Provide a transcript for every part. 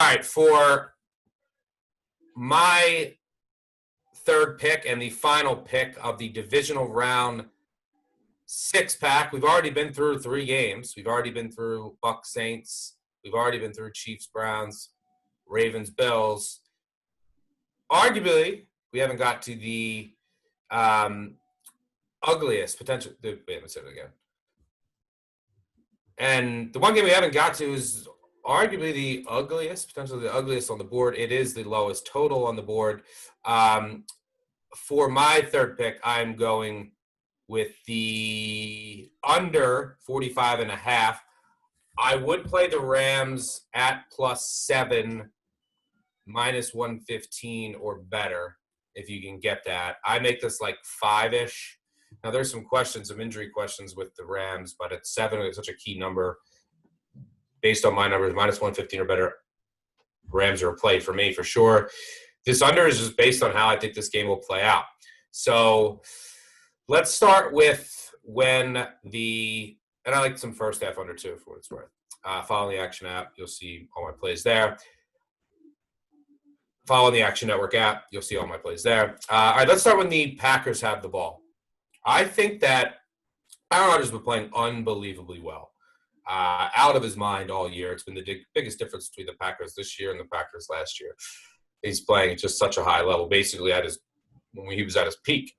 All right, for my third pick and the final pick of the divisional round six-pack, we've already been through three games. We've already been through Bucs Saints. We've already been through Chiefs Browns, Ravens Bills. Arguably, we haven't got to the ugliest potential. Wait, let me say it again. And the one game we haven't got to is arguably the ugliest, potentially the ugliest on the board. It is the lowest total on the board. For my third pick, I'm going with the under 45.5. I would play the Rams at +7, -115 or better if you can get that. I make this like 5-ish. Now, there's some questions, some injury questions with the Rams, but at 7, it's such a key number. Based on my numbers, -115 or better, Rams are a play for me for sure. This under is just based on how I think this game will play out. So let's start with and I like some first half under too, for what it's worth. Follow the Action app, you'll see all my plays there. Follow the Action Network app, you'll see all my plays there. All right, let's start when the Packers have the ball. I think that Aaron Rodgers has been playing unbelievably well. Out of his mind all year. It's been the biggest difference between the Packers this year and the Packers last year. He's playing at just such a high level, basically when he was at his peak.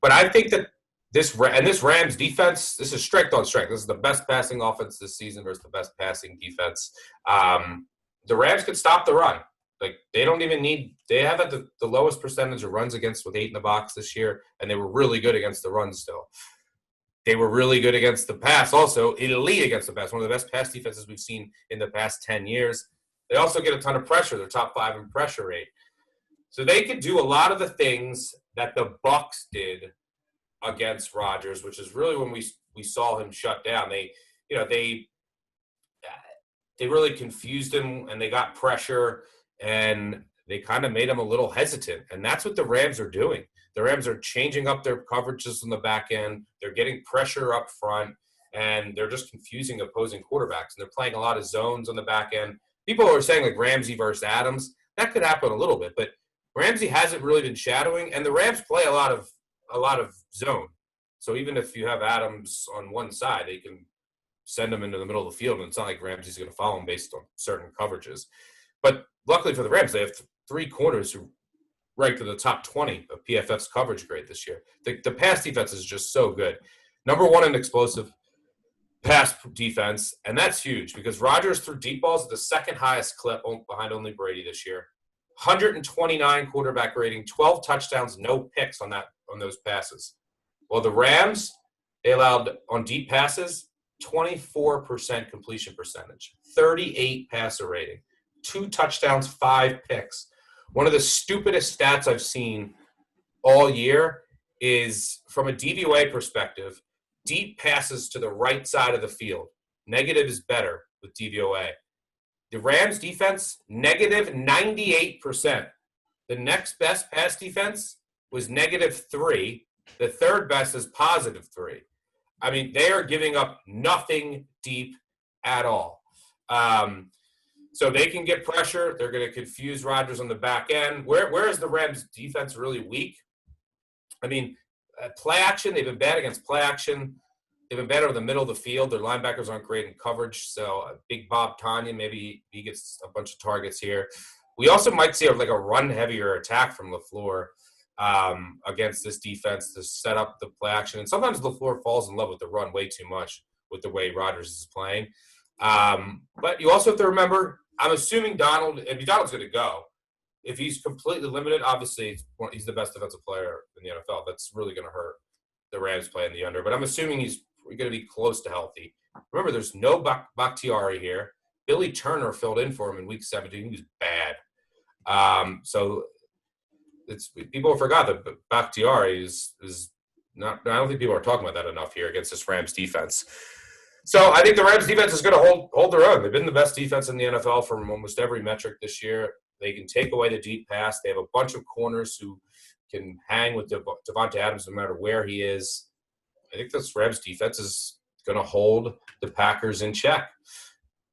But I think that this Rams defense, this is strength on strength. This is the best passing offense this season versus the best passing defense. The Rams could stop the run. Like they don't even need. They have at the lowest percentage of runs against with 8 in the box this year, and they were really good against the run still. They were really good against the pass also, elite against the pass, one of the best pass defenses we've seen in the past 10 years. They also get a ton of pressure. They're top 5 in pressure rate. So they could do a lot of the things that the Bucs did against Rodgers, which is really when we saw him shut down. They really confused him, and they got pressure, and they kind of made him a little hesitant. And that's what the Rams are doing. The Rams are changing up their coverages on the back end. They're getting pressure up front, and they're just confusing opposing quarterbacks. And they're playing a lot of zones on the back end. People are saying like Ramsey versus Adams. That could happen a little bit, but Ramsey hasn't really been shadowing, and the Rams play a lot of zone. So even if you have Adams on one side, they can send him into the middle of the field, and it's not like Ramsey's going to follow him based on certain coverages. But luckily for the Rams, they have 3 corners who ranked in the top 20 of PFF's coverage grade this year. The pass defense is just so good. Number 1 in explosive pass defense, and that's huge because Rodgers threw deep balls at the second highest clip behind only Brady this year. 129 quarterback rating, 12 touchdowns, no picks on those passes. Well, the Rams, they allowed on deep passes 24% completion percentage, 38 passer rating, 2 touchdowns, 5 picks. One of the stupidest stats I've seen all year is from a DVOA perspective, deep passes to the right side of the field. Negative is better with DVOA. The Rams defense, -98%. The next best pass defense was -3. The third best is +3. I mean, they are giving up nothing deep at all. So they can get pressure. They're going to confuse Rodgers on the back end. Where is the Rams defense really weak? I mean, play action, they've been bad against play action. They've been better in the middle of the field. Their linebackers aren't great in coverage. So big Bob Tonyan, maybe he gets a bunch of targets here. We also might see a run-heavier attack from LaFleur against this defense to set up the play action. And sometimes LaFleur falls in love with the run way too much with the way Rodgers is playing. But you also have to remember, I'm assuming Donald's going to go. If he's completely limited, obviously he's the best defensive player in the NFL. That's really going to hurt the Rams playing the under. But I'm assuming he's going to be close to healthy. Remember, there's no Bakhtiari here. Billy Turner filled in for him in Week 17. He was bad. So people forgot that Bakhtiari is not. I don't think people are talking about that enough here against this Rams defense. So I think the Rams defense is going to hold their own. They've been the best defense in the NFL from almost every metric this year. They can take away the deep pass. They have a bunch of corners who can hang with Devontae Adams no matter where he is. I think this Rams defense is going to hold the Packers in check.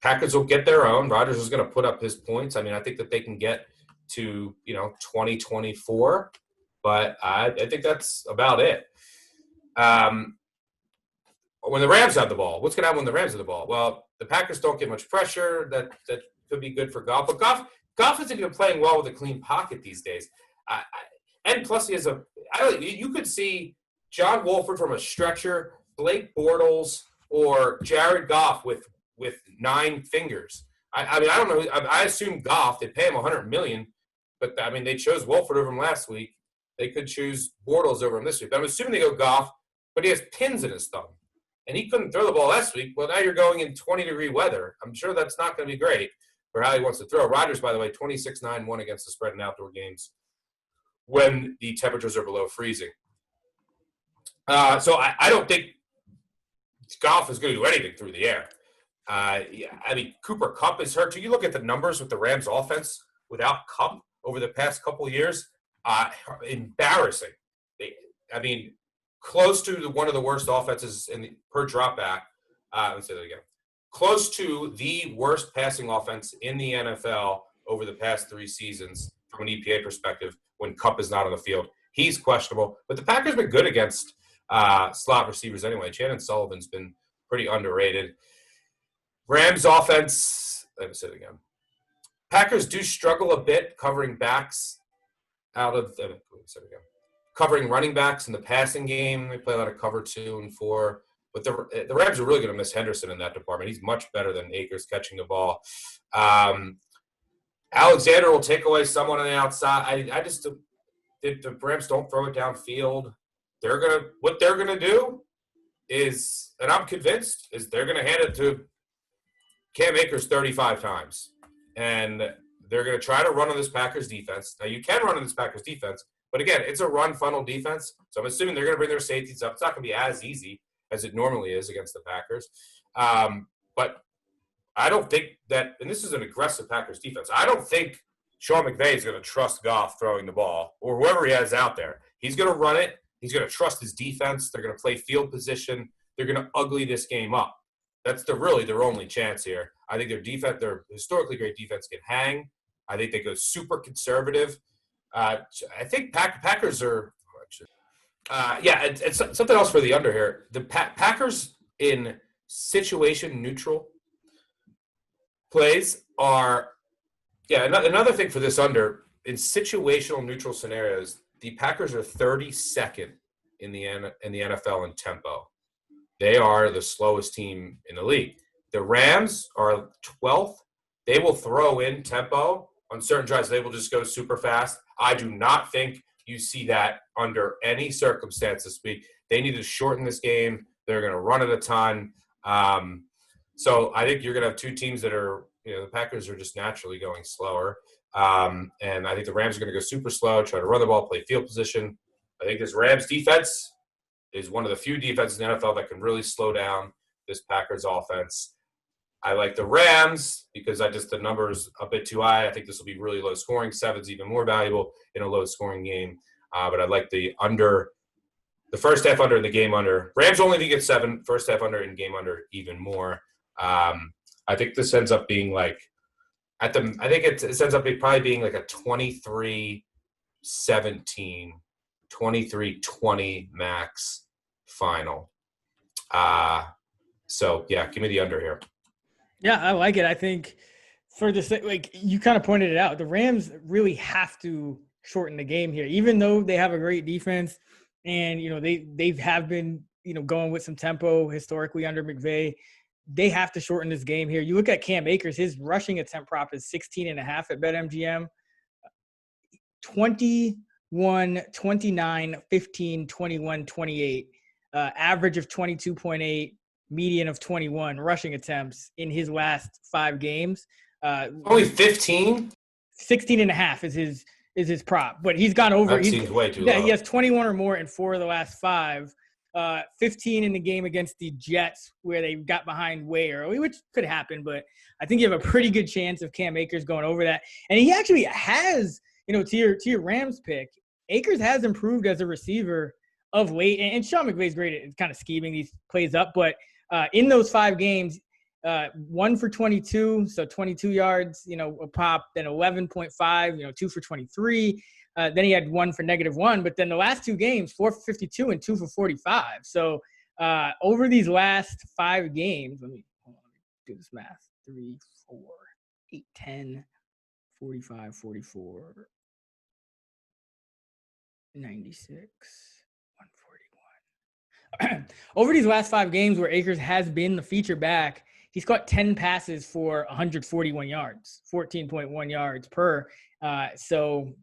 Packers will get their own. Rodgers is going to put up his points. I mean, I think that they can get to 2024, but I think that's about it. When the Rams have the ball, what's going to happen when the Rams have the ball? Well, the Packers don't get much pressure. That could be good for Goff, but Goff isn't even playing well with a clean pocket these days. And plus, he has you could see John Wolford from a stretcher, Blake Bortles, or Jared Goff with 9 fingers. I mean, I don't know. I assume Goff. They pay him $100 million, but I mean, they chose Wolford over him last week. They could choose Bortles over him this week. But I'm assuming they go Goff, but he has pins in his thumb, and he couldn't throw the ball last week. Well, now you're going in 20-degree weather. I'm sure that's not going to be great for how he wants to throw. Rodgers, by the way, 26-9-1 against the spread in outdoor games when the temperatures are below freezing. So I don't think Goff is going to do anything through the air. I mean, Cooper Kupp is hurt. You look at the numbers with the Rams offense without Kupp over the past couple of years, embarrassing. Close to one of the worst offenses per drop back. Let's say that again. Close to the worst passing offense in the NFL over the past 3 seasons from an EPA perspective when Kupp is not on the field. He's questionable. But the Packers have been good against slot receivers anyway. Shannon Sullivan's been pretty underrated. Rams offense, let me say it again. Packers do struggle a bit covering backs covering running backs in the passing game. They play a lot of cover 2 and 4. But the Rams are really going to miss Henderson in that department. He's much better than Akers catching the ball. Alexander will take away someone on the outside. If the Rams don't throw it downfield, what they're gonna do is, and I'm convinced, is they're gonna hand it to Cam Akers 35 times, and they're gonna try to run on this Packers defense. Now you can run on this Packers defense, but again, it's a run funnel defense, so I'm assuming they're gonna bring their safeties up. It's not gonna be as easy as it normally is against the Packers, but I don't think that, and this is an aggressive Packers defense, I don't think Sean McVay is going to trust Goff throwing the ball or whoever he has out there. He's going to run it. He's going to trust his defense. They're going to play field position. They're going to ugly this game up. That's really their only chance here. I think their historically great defense can hang. I think they go super conservative. I think Packers are it's something else for the under here. The Packers in situation neutral plays are another thing for this under, in situational neutral scenarios, the Packers are 32nd in the NFL in tempo. They are the slowest team in the league. The Rams are 12th. They will throw in tempo on certain drives. They will just go super fast. I do not think you see that under any circumstance this week. They need to shorten this game. They're going to run it a ton. So I think you're going to have 2 teams that are, the Packers are just naturally going slower. And I think the Rams are going to go super slow, try to run the ball, play field position. I think this Rams defense is one of the few defenses in the NFL that can really slow down this Packers offense. I like the Rams because the number's a bit too high. I think this will be really low scoring. 7's even more valuable in a low scoring game. But I like the under, the first half under and the game under. Rams only to get 7, first half under and game under even more. I think this ends up being like it ends up probably being like a 23-17, 23-20 max final. So yeah, give me the under here. Yeah, I like it. I think for this, like you kind of pointed it out, the Rams really have to shorten the game here, even though they have a great defense and, they have been, going with some tempo historically under McVay. They have to shorten this game here. You look at Cam Akers, his rushing attempt prop is 16.5 at BetMGM. 21, 29, 15, 21, 28. Average of 22.8, median of 21 rushing attempts in his last 5 games. Only 15? 16.5 is his prop, but he's gone over. That seems way too low. He has 21 or more in 4 of the last 5. 15 in the game against the Jets where they got behind way early, which could happen, but I think you have a pretty good chance of Cam Akers going over that. And he actually has, to your Rams pick, Akers has improved as a receiver of late, and Sean McVay's great at kind of scheming these plays up, but in those 5 games, 1 for 22, so 22 yards, a pop, then 11.5, 2 for 23. Then he had 1 for -1, but then the last 2 games, 4 for 52 and 2 for 45. So over these last 5 games, let me do this math. 3, 4, 8, 10, 45, 44, 96, 141. Over these last 5 games where Akers has been the feature back, he's caught 10 passes for 141 yards, 14.1 yards per. So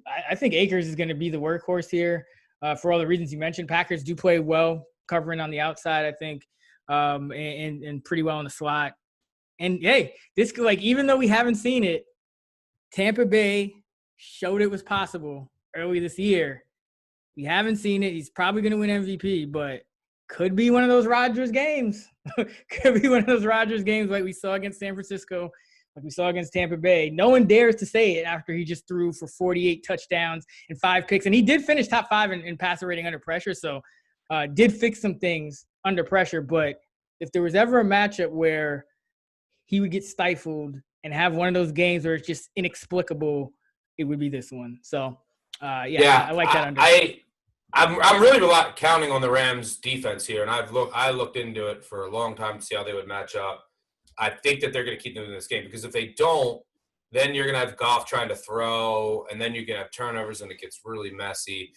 I think Akers is going to be the workhorse here for all the reasons you mentioned. Packers do play well covering on the outside, I think, and pretty well in the slot. And hey, this, like, even though we haven't seen it, Tampa Bay showed it was possible early this year. We haven't seen it. He's probably going to win MVP, but could be one of those Rodgers games. Could be one of those Rodgers games like we saw against San Francisco, like we saw against Tampa Bay. No one dares to say it after he just threw for 48 touchdowns and 5 picks. And he did finish top 5 in passer rating under pressure, so did fix some things under pressure. But if there was ever a matchup where he would get stifled and have one of those games where it's just inexplicable, it would be this one. So, I like that under. I'm really counting on the Rams defense here, and I looked into it for a long time to see how they would match up. I think that they're going to keep them in this game, because if they don't, then you're going to have Goff trying to throw, and then you're going to have turnovers, and it gets really messy.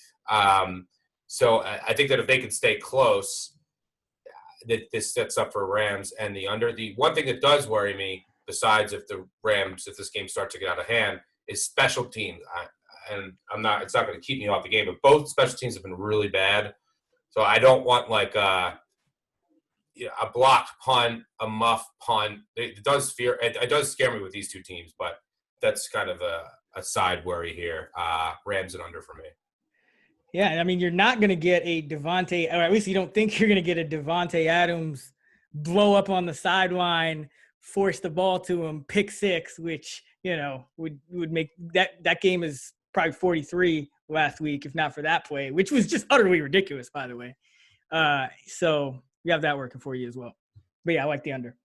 So I think that if they can stay close, that this sets up for Rams and the under. The one thing that does worry me, besides if this game starts to get out of hand, is special teams. It's not going to keep me off the game, but both special teams have been really bad. So I don't want like a blocked punt, a muff punt. It does scare me with these 2 teams, but that's kind of a side worry here. Rams and under for me. Yeah, I mean, you're not going to get a Devontae, or at least you don't think you're going to get a Devontae Adams blow up on the sideline, force the ball to him, pick 6, which, would make that game is probably 43 last week, if not for that play, which was just utterly ridiculous, by the way. So you have that working for you as well. But yeah, I like the under.